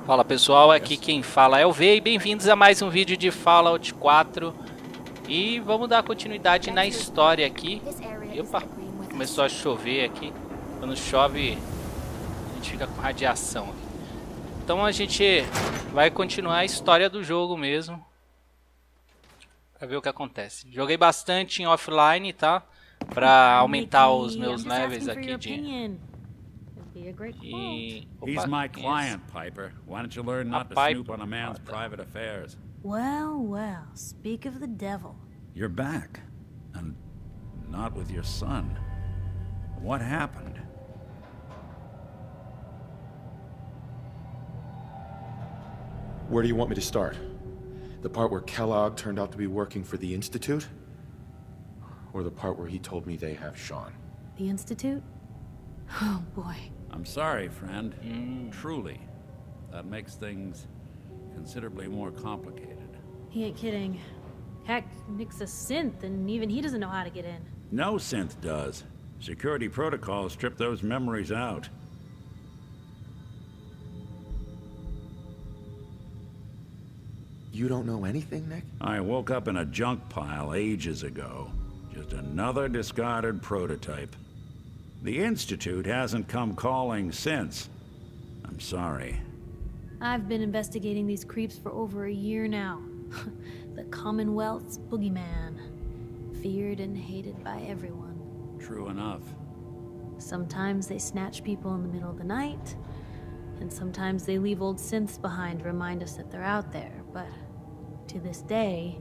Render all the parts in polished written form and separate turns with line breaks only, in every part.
Fala pessoal, aqui quem fala é o V e bem-vindos a mais um vídeo de Fallout 4. E vamos dar continuidade na história aqui. Opa, começou a chover aqui. Quando chove a gente fica com radiação. Então a gente vai continuar a história do jogo mesmo, pra ver o que acontece. Joguei bastante em offline, tá? Pra aumentar os meus levels aqui de...
He's my client, Piper. Why don't you learn not to snoop on a man's private affairs?
Well, well, speak of the devil.
You're back, and not with your son. What happened?
Where do you want me to start? The part where Kellogg turned out to be working for the Institute? Or the part where he told me they have Sean?
The Institute? Oh, boy.
I'm sorry, friend. Truly. That makes things considerably more complicated.
He ain't kidding. Heck, Nick's a synth, and even he doesn't know how to get in.
No synth does. Security protocols strip those memories out.
You don't know anything, Nick?
I woke up in a junk pile ages ago. Just another discarded prototype. The Institute hasn't come calling since. I'm sorry.
I've been investigating these creeps for over a year now. The Commonwealth's boogeyman. Feared and hated by everyone.
True enough.
Sometimes they snatch people in the middle of the night, and sometimes they leave old synths behind to remind us that they're out there, but to this day,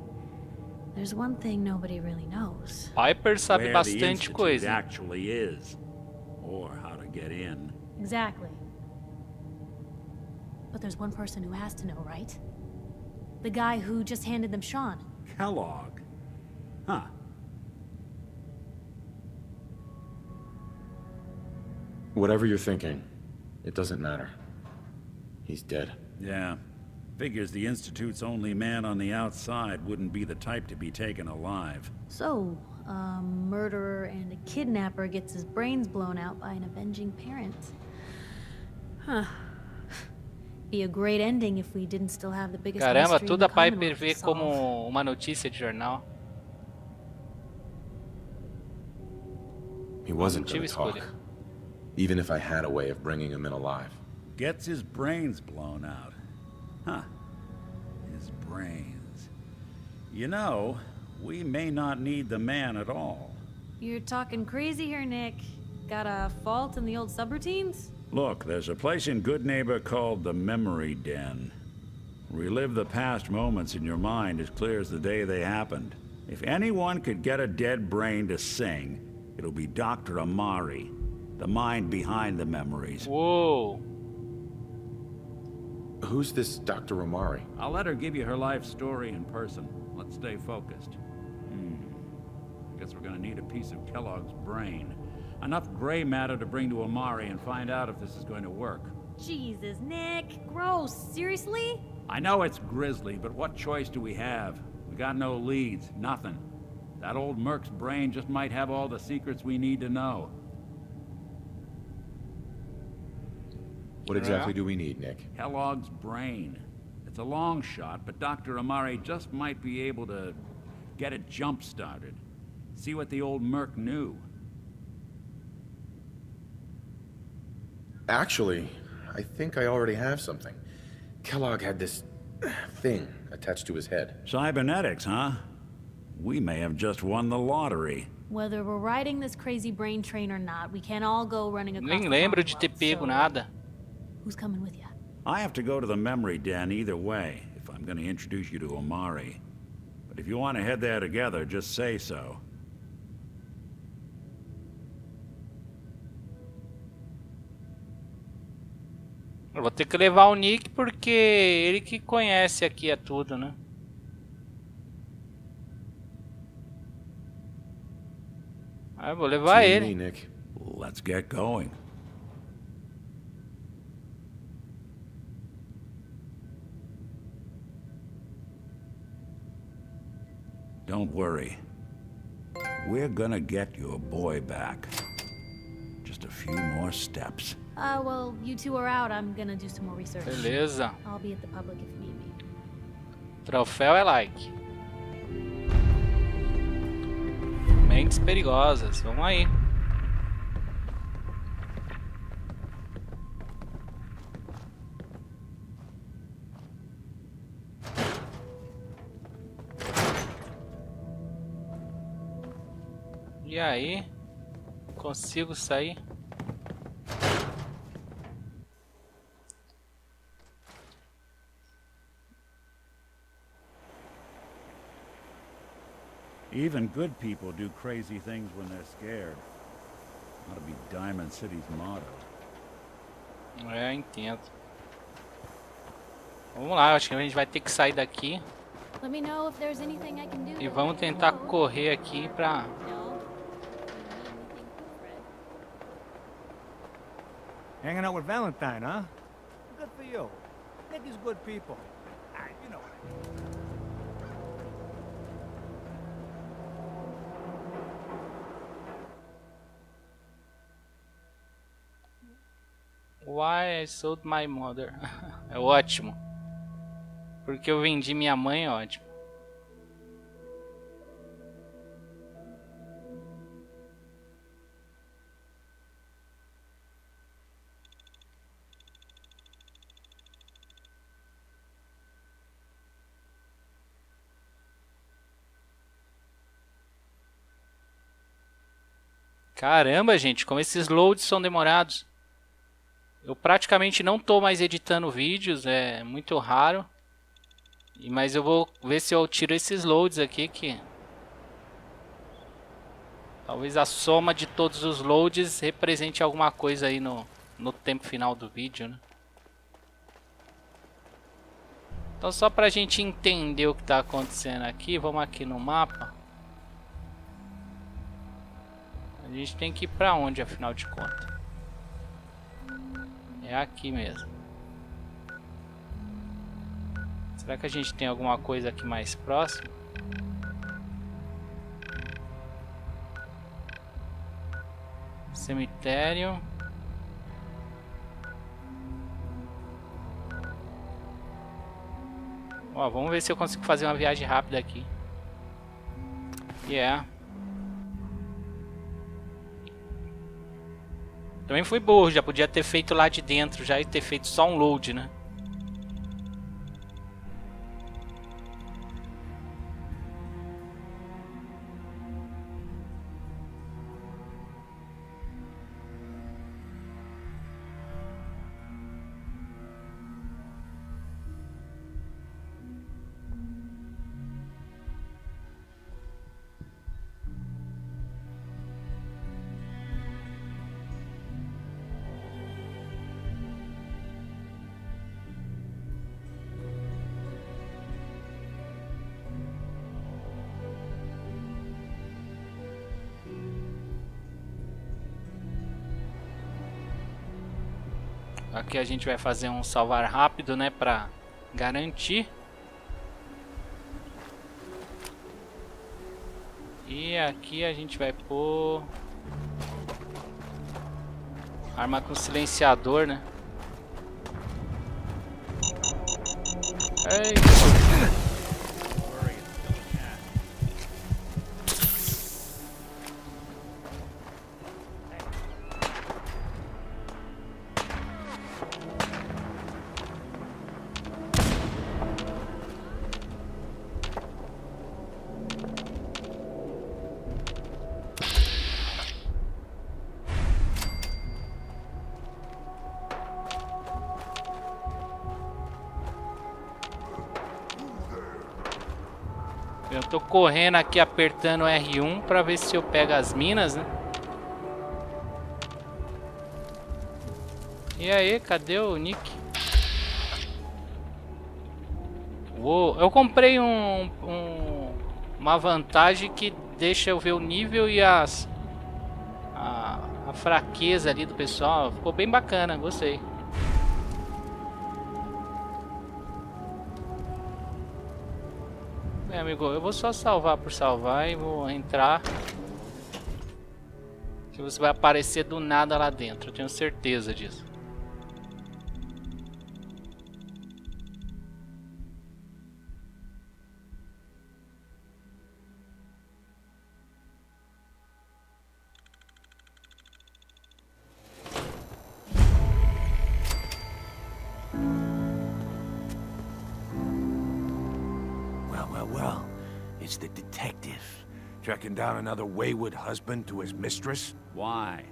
there's one thing nobody really knows.
Piper sabe
Where
bastante
the Institute
coisa.
actually is, or how to get in.
Exactly. But there's one person who has to know, right? The guy who just handed them Sean.
Kellogg. Huh.
Whatever you're thinking, it doesn't matter. He's dead.
Yeah. Figures the Institute's only man on the outside wouldn't be the type to be taken alive.
So, a murderer and a kidnapper gets his brains blown out by an avenging parent. Huh. Be a great ending if we didn't still have the biggest
Caramba,
mystery in
tudo
the
a Piper
Commonwealth to
vê
solve.
como uma notícia de jornal.
He wasn't
Tive
gonna talk.
escolha.
Even if I had a way of bringing him in alive.
Gets his brains blown out. Huh. His brains. You know, we may not need the man at all.
You're talking crazy here, Nick. Got a fault in the old subroutines?
Look, there's a place in Good Neighbor called the Memory Den. Relive the past moments in your mind as clear as the day they happened. If anyone could get a dead brain to sing, it'll be Dr. Amari, the mind behind the memories.
Uou!
Who's this Dr. Omari?
I'll let her give you her life story in person. Let's stay focused. I guess we're gonna need a piece of Kellogg's brain. Enough gray matter to bring to Amari and find out if this is going to work.
Jesus, Nick. Gross. Seriously?
I know it's grisly, but what choice do we have? We got no leads, nothing. That old Merc's brain just might have all the secrets we need to know.
What exactly do we need, Nick?
Kellogg's brain. It's a long shot, but Dr. Amari just might be able to get it jump-started. See what the old Merc knew.
Actually, I think I already have something. Kellogg had this thing attached to his head.
Cybernetics, huh? We may have just won the lottery.
Whether we're riding this crazy brain train or not, we can't all go running across
Nem
the
lembro de ter
Commonwealth,
pego
so
nada.
who's coming with you?
I have to go to the memory den either way, if I'm going to introduce you to Amari. But if you want to head there together, just say so.
Eu vou ter que levar o Nick porque ele que conhece aqui é tudo, né? Ah, eu vou levar
See
ele.
me, Nick.
Let's get going. Don't worry. We're gonna get your boy back. Just a few more steps.
Well, you two are out. I'm gonna do some more research.
Beleza.
I'll be at the public if need be.
Troféu é like. Mentes Perigosas. Vamos aí. E aí? Consigo sair?
Even good people do crazy things when they're scared. Ought to be Diamond City's motto.
É, entendo. Vamos lá, acho que a gente vai ter que sair daqui.
Let me know if there's anything I can do.
E vamos tentar correr aqui pra...
No.
Hanging out with Valentine, huh? Good for you. Nick is good people. You know what I mean.
Why I sold my mother. É ótimo. Porque eu vendi minha mãe, ótimo. Caramba, gente, como esses loads são demorados. Eu praticamente não tô mais editando vídeos, é muito raro. Mas eu vou ver se eu tiro esses loads aqui que... Talvez a soma de todos os loads represente alguma coisa aí no tempo final do vídeo, né? Então só pra gente entender o que tá acontecendo aqui, vamos aqui no mapa. A gente tem que ir pra onde, afinal de contas? É aqui mesmo. Será que a gente tem alguma coisa aqui mais próximo? Cemitério. Ó, vamos ver se eu consigo fazer uma viagem rápida aqui. Também fui burro, já podia ter feito lá de dentro já e ter feito só um load, né? Aqui a gente vai fazer um salvar rápido, né, pra garantir. E aqui a gente vai pôr arma com silenciador, né? Ei. Eu tô correndo aqui apertando R1 pra ver se eu pego as minas, né? E aí, cadê o Nick? Uou, eu comprei uma vantagem que deixa eu ver o nível e a fraqueza ali do pessoal. Ficou bem bacana, gostei. Amigo, eu vou só salvar por salvar e vou entrar. Que você vai aparecer do nada lá dentro, eu tenho certeza disso.
Well, it's the detective. Tracking down another wayward husband to his mistress?
Why?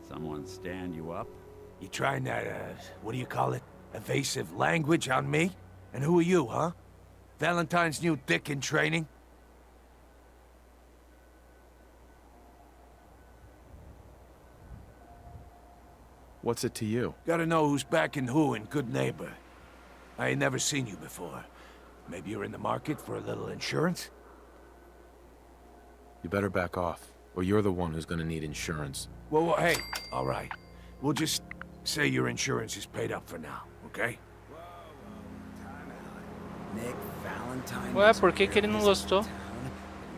Someone stand you up?
You trying that, what do you call it? Evasive language on me? And who are you, huh? Valentine's new dick in training?
What's it to you?
Gotta know who's backing who in Good Neighbor. I ain't never seen you before. Maybe you're in the market for a little insurance?
You better back off, or you're the one who's gonna need insurance.
Well, hey, all right. We'll just say your insurance is paid up for now, okay?
Nick Valentine.
Ué, por que que ele não gostou?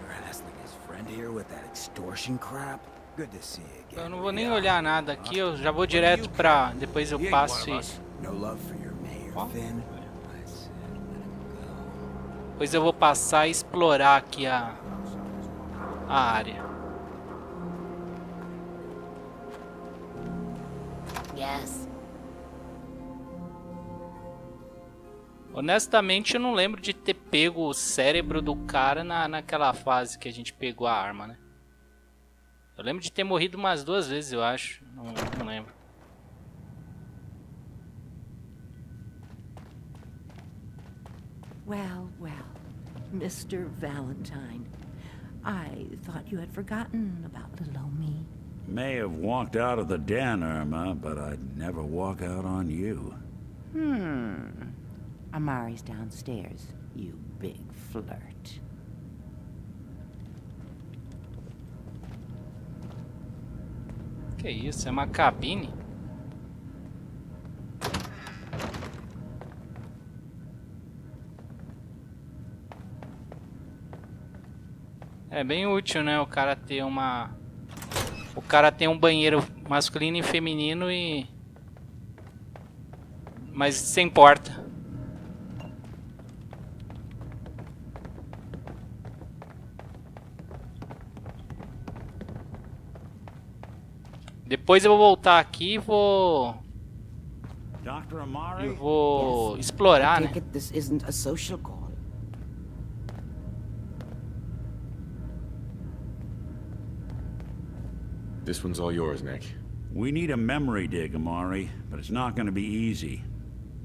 You're hassling his friend here with that extortion crap. Good to see you again.
Eu não vou nem olhar nada aqui, eu já vou direto pra... Depois eu passo e...
No love for your mayor, Finn.
Depois eu vou passar e explorar aqui a área.
Yes.
Honestamente, eu não lembro de ter pego o cérebro do cara naquela fase que a gente pegou a arma, né? Eu lembro de ter morrido umas 2 vezes, eu acho. Não lembro.
Well, Mr. Valentine, I thought you had forgotten about little old me.
May have walked out of the den, Irma, but I'd never walk out on you.
Amari's downstairs, you big flirt.
Que isso? É uma cabine? É bem útil, né? O cara ter uma... O cara tem um banheiro masculino e feminino e... Mas sem porta. Depois eu vou voltar aqui e vou...
Dr. Amari?
Eu vou explorar, né?
This isn't a social call.
This one's all yours, Nick.
We need a memory dig, Amari, but it's not going to be easy.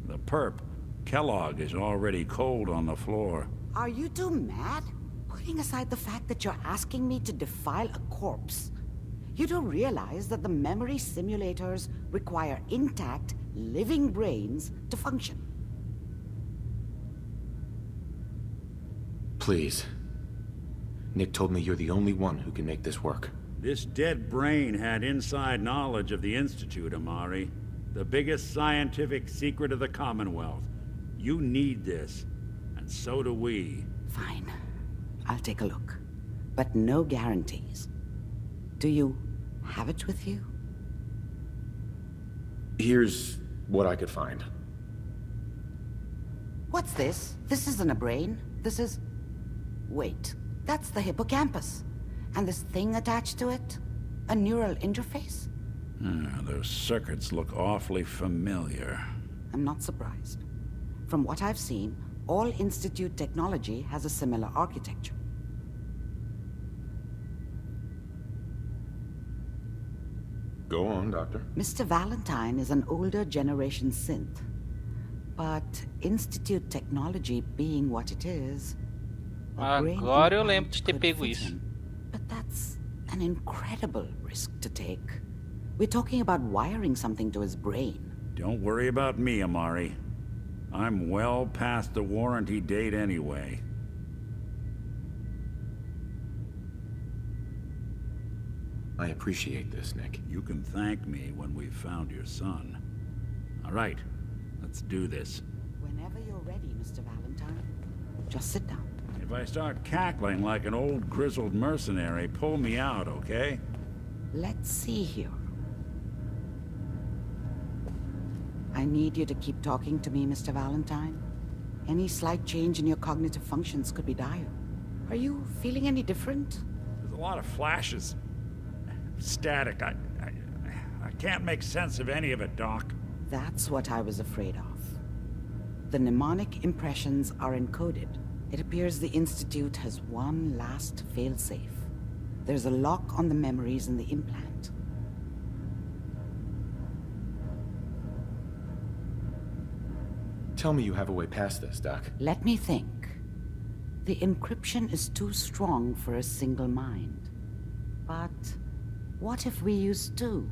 The perp, Kellogg, is already cold on the floor.
Are you two mad? Putting aside the fact that you're asking me to defile a corpse, you don't realize that the memory simulators require intact, living brains to function.
Please. Nick told me you're the only one who can make this work.
This dead brain had inside knowledge of the Institute, Amari. The biggest scientific secret of the Commonwealth. You need this, and so do we.
Fine. I'll take a look. But no guarantees. Do you have it with you?
Here's what I could find.
What's this? This isn't a brain. This is... Wait. That's the hippocampus. And this thing attached to it? A neural interface?
Those circuits look awfully familiar.
I'm not surprised. From what I've seen, all Institute technology has a similar architecture.
Go on, Doctor.
Mr. Valentine is an older generation synth. But Institute technology being what it is...
Agora eu lembro de ter pego isso.
But that's an incredible risk to take. We're talking about wiring something to his brain.
Don't worry about me, Amari. I'm well past the warranty date anyway.
I appreciate this, Nick.
You can thank me when we've found your son. All right, let's do this.
Whenever you're ready, Mr. Valentine. Just sit down.
If I start cackling like an old grizzled mercenary, pull me out, okay?
Let's see here. I need you to keep talking to me, Mr. Valentine. Any slight change in your cognitive functions could be dire. Are you feeling any different?
There's a lot of flashes. Static. I can't make sense of any of it, Doc.
That's what I was afraid of. The mnemonic impressions are encoded. It appears the Institute has one last failsafe. There's a lock on the memories in the implant.
Tell me you have a way past this, Doc.
Let me think. The encryption is too strong for a single mind. But what if we use two?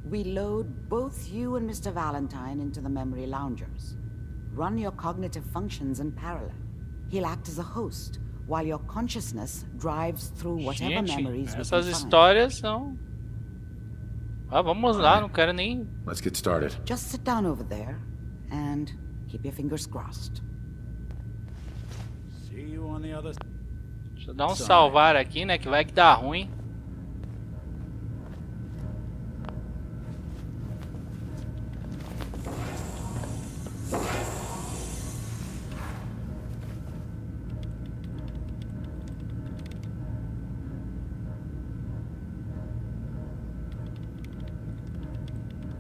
We load both you and Mr. Valentine into the memory loungers. Run your cognitive functions in parallel. He'll act as a host, while your consciousness drives through whatever memories we
essas
can
histórias são... Ah, vamos lá, não quero nem...
Let's get started.
Just sit down over there and keep your fingers crossed.
See you on the other...
Deixa eu dar um salvar aqui, né, que vai que dá ruim.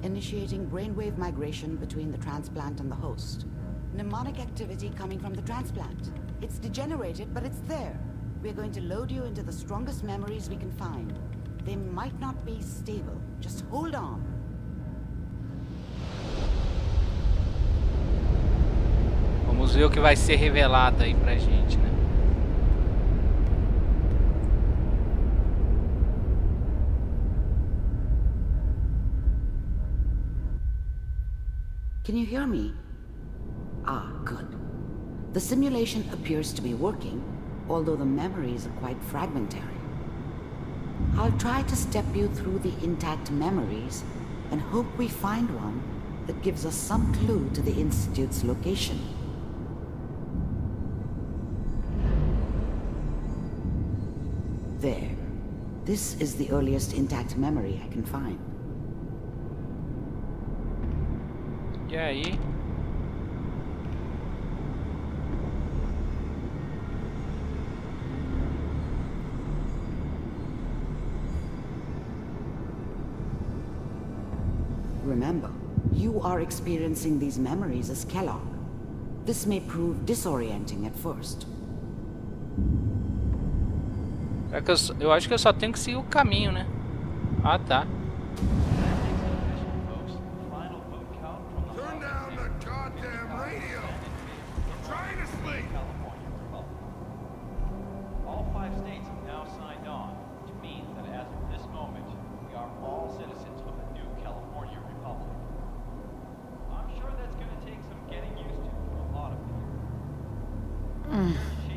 Initiating brainwave migration between the transplant and the host. Mnemonic activity coming from the transplant. It's degenerated, but it's there. We're going to load you into the strongest memories we can find. They might not be stable. Just hold on.
Vamos ver o que vai ser revelado aí pra gente, né?
Can you hear me? Ah, good. The simulation appears to be working, although the memories are quite fragmentary. I'll try to step you through the intact memories and hope we find one that gives us some clue to the Institute's location. There. This is the earliest intact memory I can find.
E aí?
Remember, you are experiencing these memories as Kellogg. This may prove disorienting at first.
É que eu acho que eu só tenho que seguir o caminho, né? Ah, tá.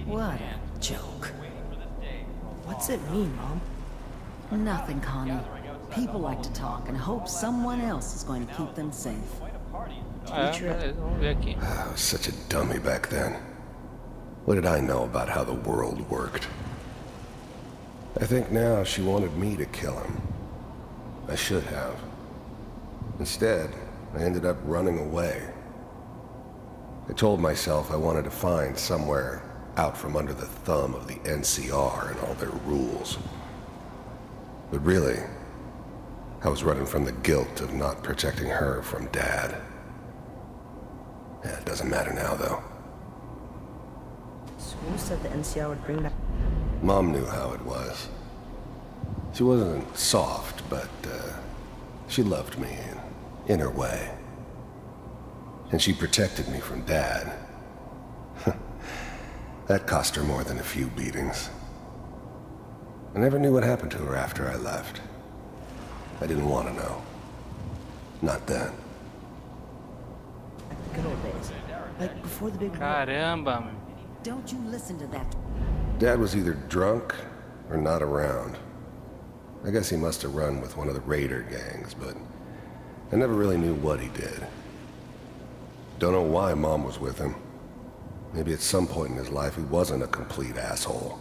What a joke. What's it mean, Mom? Nothing, Connie. People like to talk and hope someone else is going to keep them safe.
Beleza, vamos ver aqui.
I was such a dummy back then. What did I know about how the world worked? I think now she wanted me to kill him. I should have. Instead, I ended up running away. I told myself I wanted to find somewhere out from under the thumb of the NCR and all their rules. But really, I was running from the guilt of not protecting her from Dad. Yeah, it doesn't matter now, though.
Who said the NCR would bring back...
Mom knew how it was. She wasn't soft, but she loved me in her way. And she protected me from Dad. That cost her more than a few beatings. I never knew what happened to her after I left. I didn't want to know. Not then.
Good old days. Like before the big war.
Caramba, meu.
Don't you listen to that.
Dad was either drunk or not around. I guess he must have run with one of the raider gangs, but I never really knew what he did. Don't know why Mom was with him. Maybe at some point in his life he wasn't a complete asshole.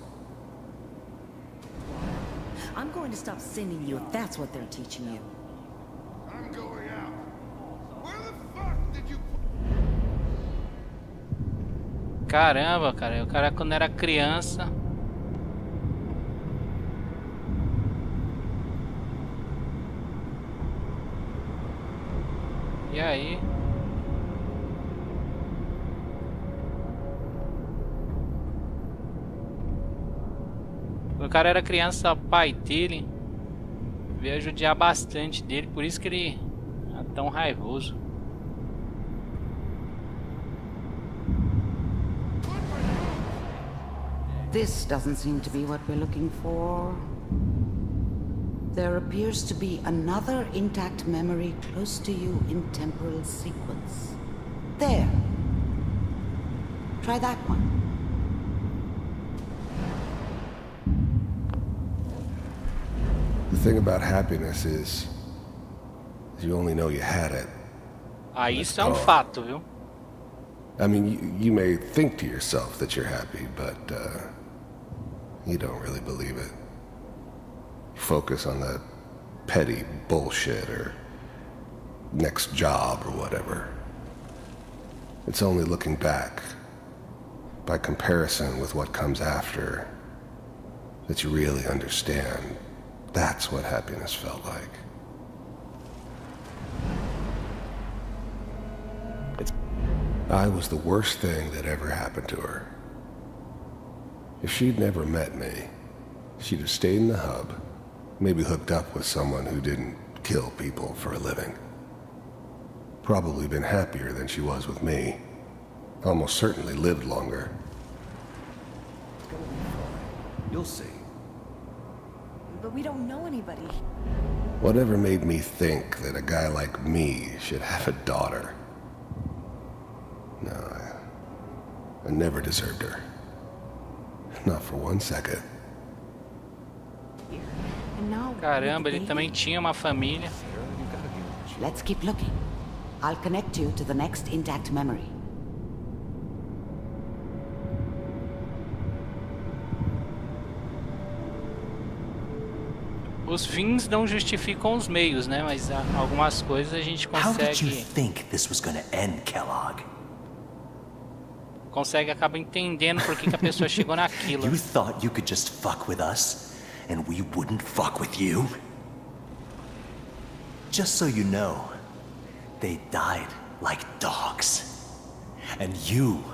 I'm going to stop sending you if that's what they're teaching you.
I'm going out. Where the fuck did you...
Caramba, cara. O cara quando era criança... E aí? Quando o cara era criança, o pai dele veio judiar bastante dele, por isso que ele é tão raivoso.
This doesn't seem to be what we're looking for. There appears to be another intact memory close to you in temporal sequence. There. Try that one.
The thing about happiness is you only know you had it.
Ah, isso é um fato, viu?
I mean, you may think to yourself that you're happy, but you don't really believe it. Focus on that petty bullshit or next job or whatever. It's only looking back, by comparison with what comes after, that you really understand. That's what happiness felt like. I was the worst thing that ever happened to her. If she'd never met me, she'd have stayed in the hub, maybe hooked up with someone who didn't kill people for a living. Probably been happier than she was with me. Almost certainly lived longer.
You'll see.
But we don't know anybody.
Whatever made me think that a guy like me should have a daughter? No, I never deserved her. Not for 1 second.
Caramba, ele também tinha uma família.
Let's keep looking. I'll connect you to the next intact memory.
Os fins não justificam os meios, né? Mas algumas coisas a gente
How did you
consegue...
think this was gonna end, Kellogg?
Consegue, acaba entendendo por que a pessoa chegou naquilo.
You thought you could just fuck with us, and we wouldn't fuck with you? Just so you know, they died like dogs. And you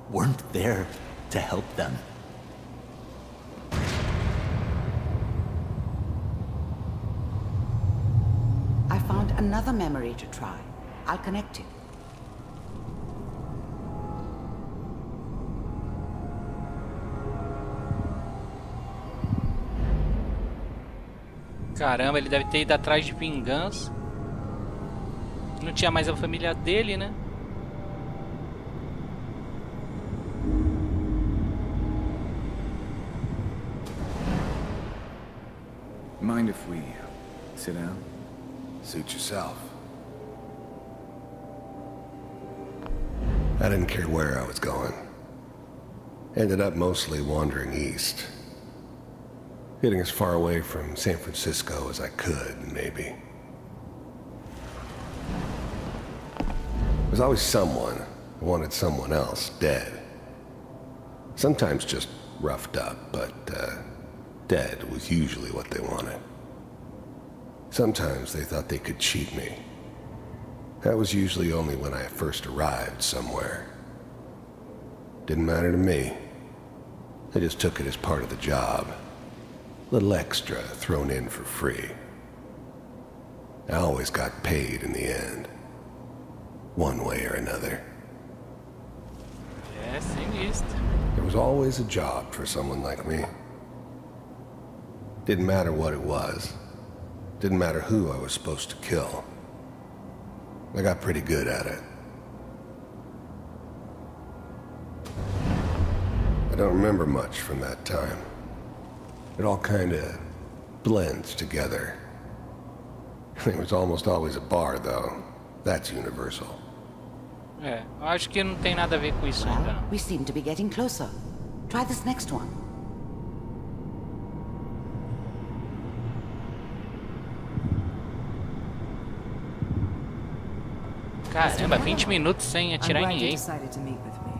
weren't there to help them.
I found another memory to try. I'll connect you.
Caramba, ele deve ter ido atrás de vingança. Não tinha mais a família dele, né?
Mind if we sit down?
Suit yourself. I didn't care where I was going. Ended up mostly wandering east. Getting as far away from San Francisco as I could, maybe. There's always someone who wanted someone else dead. Sometimes just roughed up, but dead was usually what they wanted. Sometimes they thought they could cheat me. That was usually only when I first arrived somewhere. Didn't matter to me. I just took it as part of the job. Little extra thrown in for free. I always got paid in the end. One way or another.
É, sinistro.
There was always a job for someone like me. Didn't matter what it was. Didn't matter who I was supposed to kill. I got pretty good at it. I don't remember much from that time. It all kind of blends together. There was almost always a bar, though. That's universal.
É, eu acho que não tem nada a ver com isso ainda.
Well, we seem to be getting closer. Try this next one.
Caramba, 20 minutos sem atirar em
I'm glad you
ninguém.
decided to meet with me.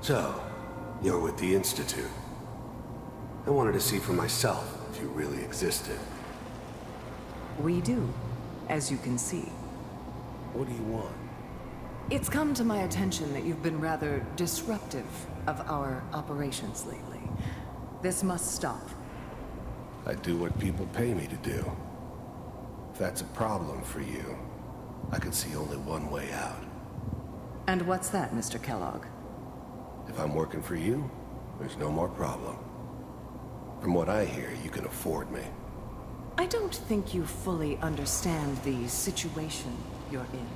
So, you're with the Institute. I wanted to see for myself if you really existed.
We do, as you can see.
What do you want?
It's come to my attention that you've been rather disruptive of our operations lately. This must stop.
I do what people pay me to do. If that's a problem for you, I can see only one way out.
And what's that, Mr. Kellogg?
If I'm working for you, there's no more problem. From what I hear, you can afford me.
I don't think you fully understand the situation you're in.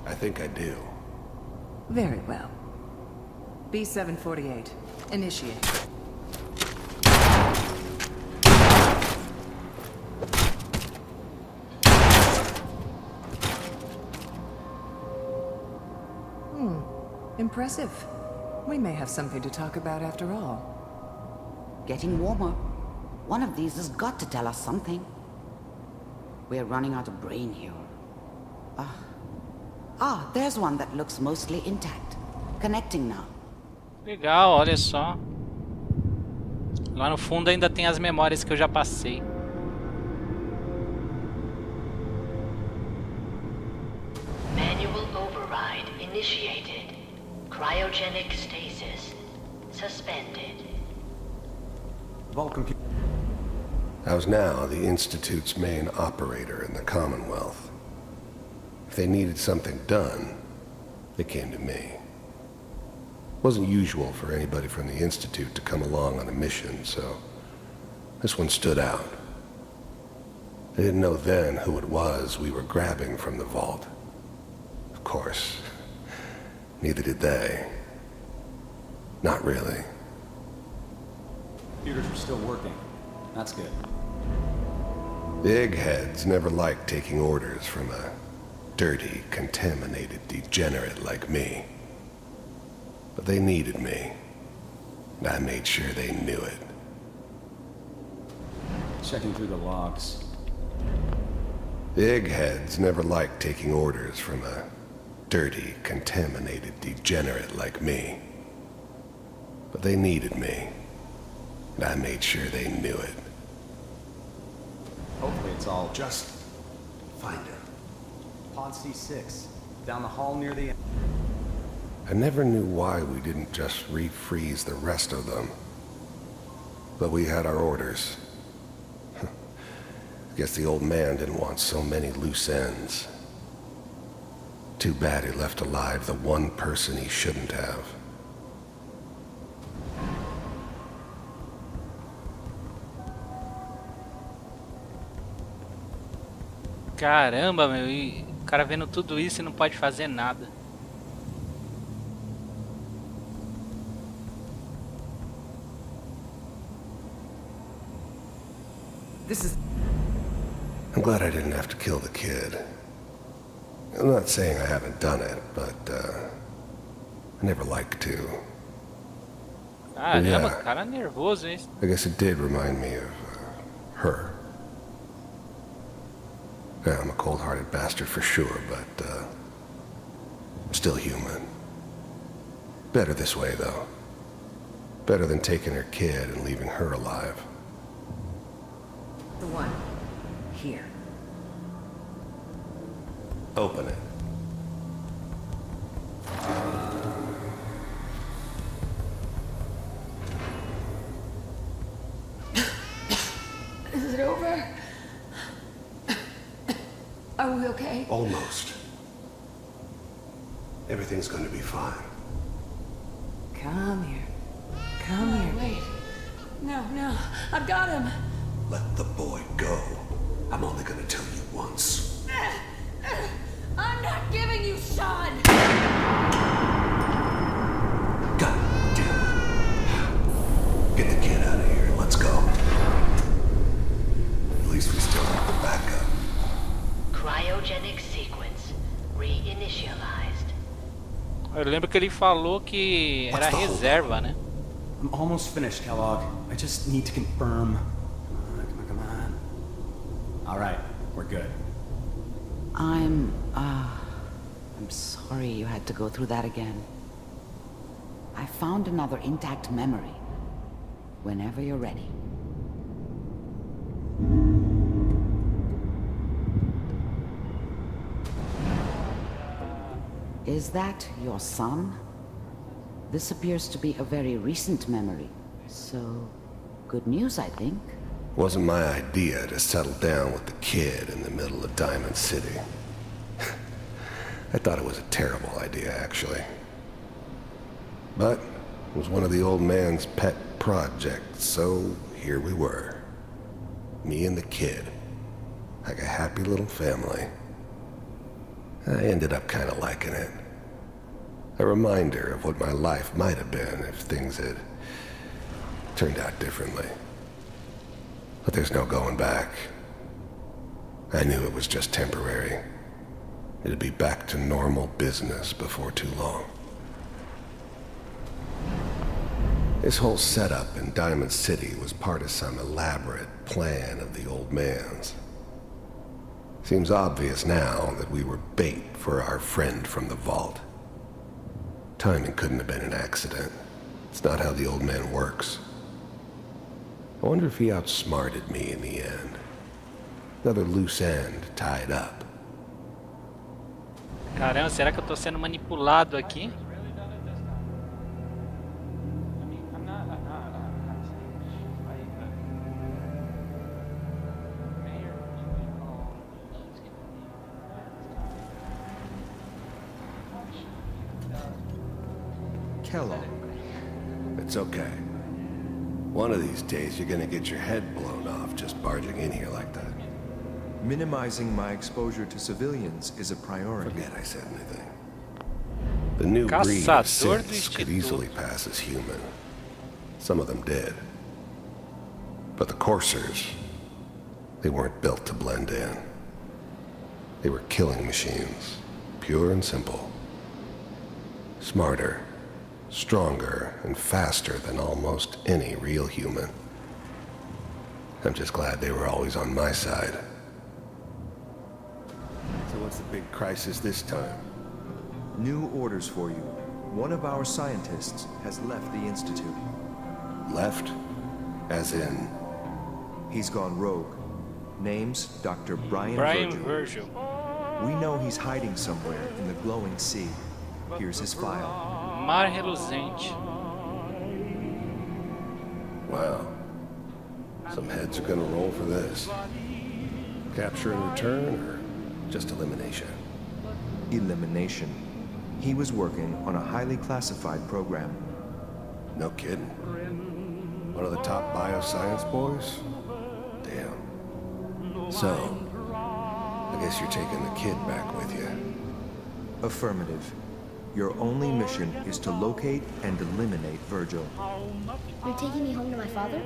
I think I do.
Very well. B-748, initiate. Impressive. We may have something to talk about after all.
Getting warmer. One of these has got to tell us something. We're running out of brain here. There's one that looks mostly intact. Connecting now.
Legal, olha só. Lá no fundo ainda tem as memórias que eu já passei.
Manual override initiated. Cryogenic stasis suspended.
I was now the Institute's main operator in the Commonwealth. If they needed something done, they came to me. It wasn't usual for anybody from the Institute to come along on a mission, so this one stood out. They didn't know then who it was we were grabbing from the vault. Of course, neither did they. Not really.
Computers are still working. That's good.
The eggheads never liked taking orders from a dirty, contaminated degenerate like me. But they needed me, and I made sure they knew it.
Checking through the logs.
The eggheads never liked taking orders from a dirty, contaminated degenerate like me. But they needed me, and I made sure they knew it.
Hopefully it's all
Just find her.
Pod C6, down the hall near the...
I never knew why we didn't just refreeze the rest of them. But we had our orders. Guess the old man didn't want so many loose ends. Too bad he left alive the one person he shouldn't have.
Caramba, meu, e o cara vendo tudo isso e não pode fazer nada.
I'm glad I didn't have to kill the kid. I'm not saying I haven't done it, but I never like to.
Caramba,
Yeah.
cara nervoso, hein?
I guess it did remind me of her. Yeah, I'm a cold-hearted bastard for sure, but I'm still human. Better this way, though. Better than taking her kid and leaving her alive.
The one. Here.
Open it.
Is it over? Are we okay?
Almost. Everything's going to be fine.
Come here. Come here.
Wait. No, no. I've got him.
Let the boy go. I'm only going to tell you once.
I'm not giving you Sean.
God damn it. Get the kid out of here. Let's go. At least we still have the backup.
Cryogenic sequence reinitialized.
Eu lembro que ele falou que era reserva, né?
I'm almost finished, Kellogg. I just need to confirm. Come on. All right, we're good.
I'm, I'm sorry you had to go through that again. I found another intact memory. Whenever you're ready. Is that your son? This appears to be a very recent memory. So, good news, I think.
Wasn't my idea to settle down with the kid in the middle of Diamond City. I thought it was a terrible idea, actually. But it was one of the old man's pet projects, so here we were. Me and the kid. Like a happy little family. I ended up kind of liking it. A reminder of what my life might have been if things had turned out differently. But there's no going back. I knew it was just temporary. It'd be back to normal business before too long. This whole setup in Diamond City was part of some elaborate plan of the old man's. Seems obvious now that we were bait for our friend from the vault. Timing couldn't have been an accident. It's not how the old man works. I wonder if he outsmarted me in the end. Another loose end tied up.
Caramba, será que eu tô sendo manipulado aqui?
Kellogg. It's okay. One of these days you're gonna get your head blown off just barging in here like that.
Minimizing my exposure to civilians is a priority.
Forget I said anything. The new breed of synths could easily pass as human. Some of them did. But the coursers, they weren't built to blend in. They were killing machines, pure and simple. Smarter, stronger, and faster than almost any real human. I'm just glad they were always on my side. So what's the big crisis this time?
New orders for you. One of our scientists has left the Institute.
Left? As in?
He's gone rogue. Name's Dr. Brian Virgil. We know he's hiding somewhere in the glowing sea. Here's his file.
Mar reluzente.
Wow. Some heads are gonna roll for this. Capture and return, or just elimination?
Elimination. He was working on a highly classified program.
No kidding. One of the top bioscience boys? Damn. So, I guess you're taking the kid back with you.
Affirmative. Your only mission is to locate and eliminate Virgil.
You're taking me home to my father?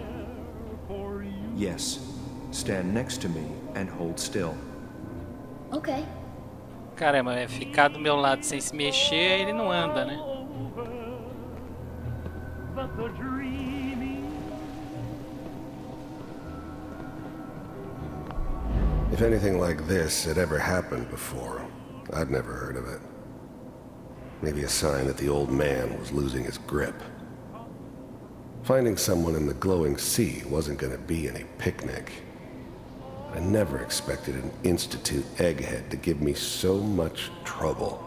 Yes. Stand next to me and hold still.
Okay.
Caramba, ficar do meu lado sem se mexer, ele não anda, né?
If anything like this had ever happened before, I'd never heard of it. Maybe a sign that the old man was losing his grip. Finding someone in the glowing sea wasn't going to be any picnic. I never expected an Institute egghead to give me so much trouble.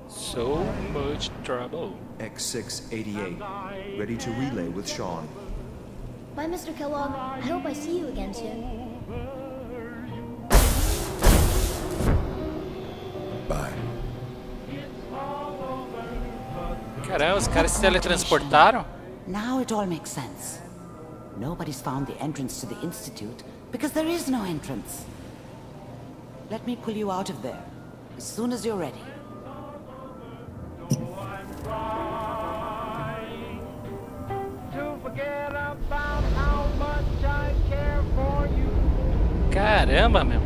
So much trouble.
X688, ready to relay with Sean.
Bye, Mr. Kellogg. I hope I see you again soon.
Bye.
Caramba, os caras se teletransportaram?
Now it all makes sense. Nobody's found the entrance to the Institute because there is no entrance. Let me pull you out of there as soon as you're ready.
Caramba, meu.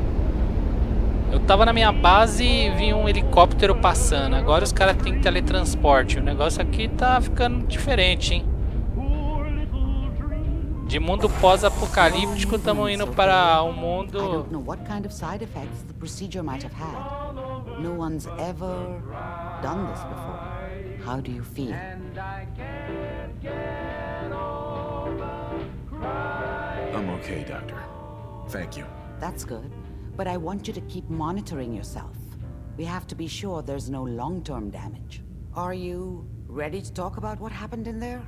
Eu tava na minha base e vi um helicóptero passando. Agora os caras têm teletransporte. O negócio aqui tá ficando diferente, hein? De mundo pós-apocalíptico, estamos indo para um mundo...
I don't know what kind of side effects the procedure might have had. No one's ever done this before. How do you feel?
I'm okay, Doctor. Thank you.
That's good, but I want you to keep monitoring yourself. We have to be sure there's no long-term damage. Are you ready to talk about what happened in there?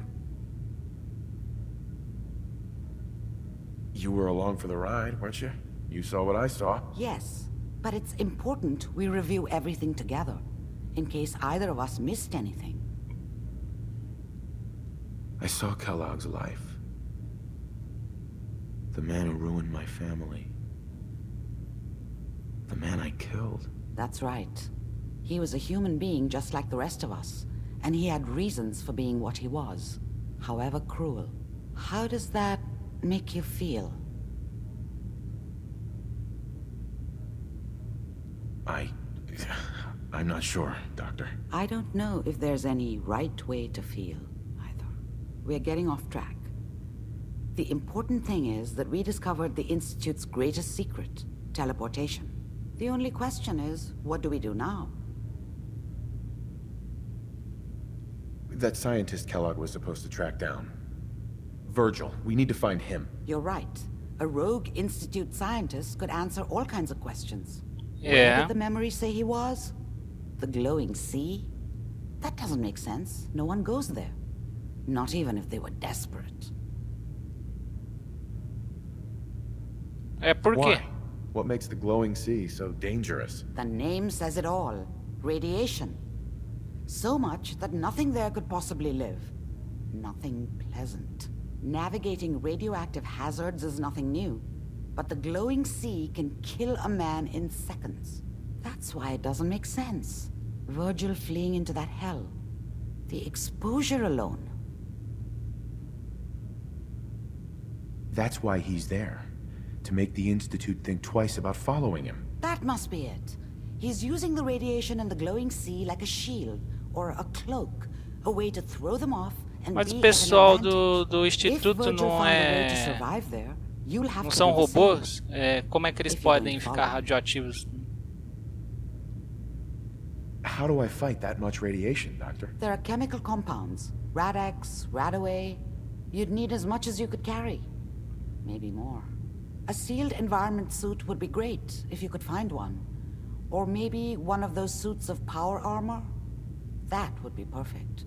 You were along for the ride, weren't you? You saw what I saw.
Yes, but it's important we review everything together, in case either of us missed anything.
I saw Kellogg's life. The man who ruined my family. The man I killed.
That's right. He was a human being just like the rest of us, and he had reasons for being what he was, however cruel. How does that make you feel?
I'm not sure, Doctor.
I don't know if there's any right way to feel, either. We're getting off track. The important thing is that we discovered the Institute's greatest secret, teleportation. The only question is, what do we do now?
That scientist Kellogg was supposed to track down. Virgil, we need to find him.
You're right. A rogue Institute scientist could answer all kinds of questions.
Yeah.
Where did the memory say he was? The glowing sea? That doesn't make sense. No one goes there. Not even if they were desperate.
Por quê?
Why? What makes the glowing sea so dangerous?
The name says it all. Radiation. So much that nothing there could possibly live. Nothing pleasant. Navigating radioactive hazards is nothing new. But the glowing sea can kill a man in seconds. That's why it doesn't make sense. Virgil fleeing into that hell. The exposure alone.
That's why he's there. To make the Institute think twice about following him.
That must be it. He's using the radiation in the glowing sea like a shield, or a cloak, a way to throw them off and
Mas o
be
pessoal
at an advantage.
do Instituto
If Virgil
não
found a way
é...
to survive there, you'll have
Não
to
são
do the same.
robôs? Como é que eles
If you
podem
don't
ficar
follow.
radioativos?
How do I fight that much radiation, Doctor?
There are chemical compounds. Rad-X, Radaway. You'd need as much as you could carry. Maybe more. A sealed environment suit would be great, if you could find one. Or maybe one of those suits of power armor? That would be perfect.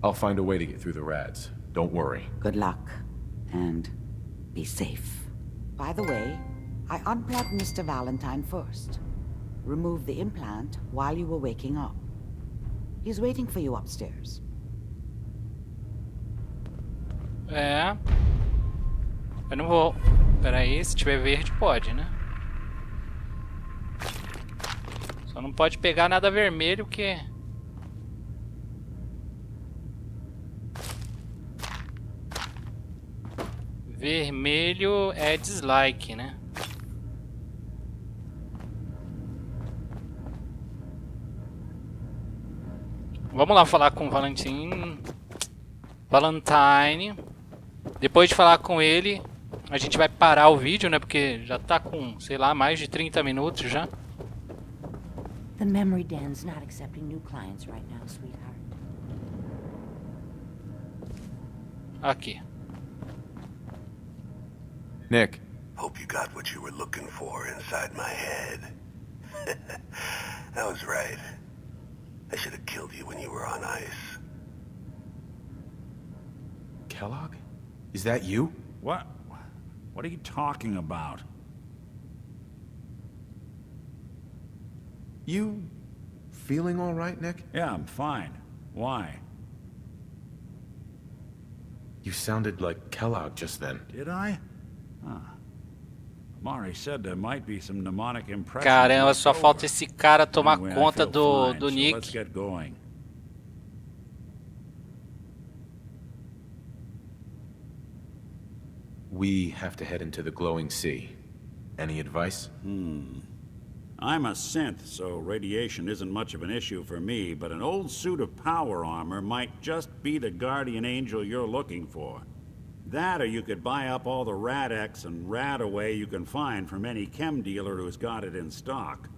I'll find a way to get through the rads. Don't worry.
Good luck. And be safe. By the way, I unplugged Mr. Valentine first. Removed the implant while you were waking up. He's waiting for you upstairs.
Eu não vou... Peraí, se tiver verde pode, né? Só não pode pegar nada vermelho que... Vermelho é dislike, né? Vamos lá falar com o Valentine. Depois de falar com ele, a gente vai parar o vídeo, né? Porque já tá com, sei lá, mais de 30 minutos já.
The memory den's not accepting new clients right now, sweetheart.
Aqui.
Nick.
Hope you got what you were looking for inside my head. I was right. I should have killed you when you were on ice.
Kellogg? Is that you?
What? What are you talking about?
You feeling all right, Nick?
Yeah, I'm fine. Why?
You sounded like Kellogg just then.
Did I? Huh. Mari said there might be some mnemonic impressions.
Caramba, só falta esse cara tomar
Anyway, I
conta
feel
do
fine, so
Nick.
let's get going.
We have to head into the glowing sea. Any advice?
I'm a synth, so radiation isn't much of an issue for me, but an old suit of power armor might just be the guardian angel you're looking for. That, or you could buy up all the Rad-X and Rad-Away you can find from any chem dealer who's got it in stock.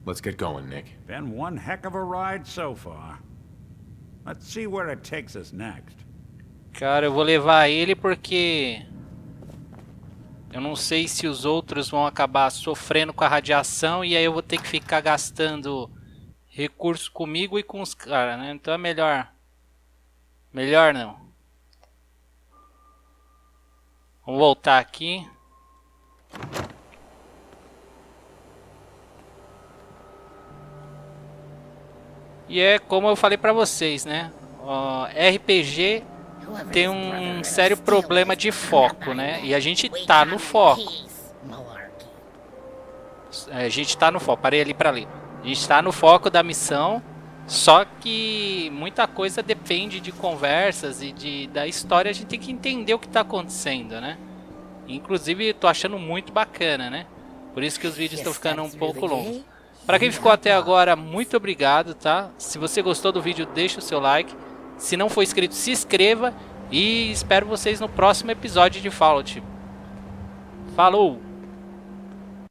Let's get going, Nick.
Been one heck of a ride so far. Let's see where it takes us next.
Cara, eu vou levar ele porque eu não sei se os outros vão acabar sofrendo com a radiação e aí eu vou ter que ficar gastando recurso comigo e com os caras, né? Então é melhor. Melhor não. Vamos voltar aqui. E é como eu falei pra vocês, né? RPG tem um sério problema de foco, né? E a gente tá no foco. A gente tá no foco. Parei ali pra ler. A gente tá no foco da missão. Só que muita coisa depende de conversas e da história. A gente tem que entender o que tá acontecendo, né? Inclusive, tô achando muito bacana, né? Por isso que os vídeos estão ficando um pouco longos. Para quem ficou até agora, muito obrigado, tá? Se você gostou do vídeo, deixa o seu like. Se não for inscrito, se inscreva. E espero vocês no próximo episódio de Fallout. Falou!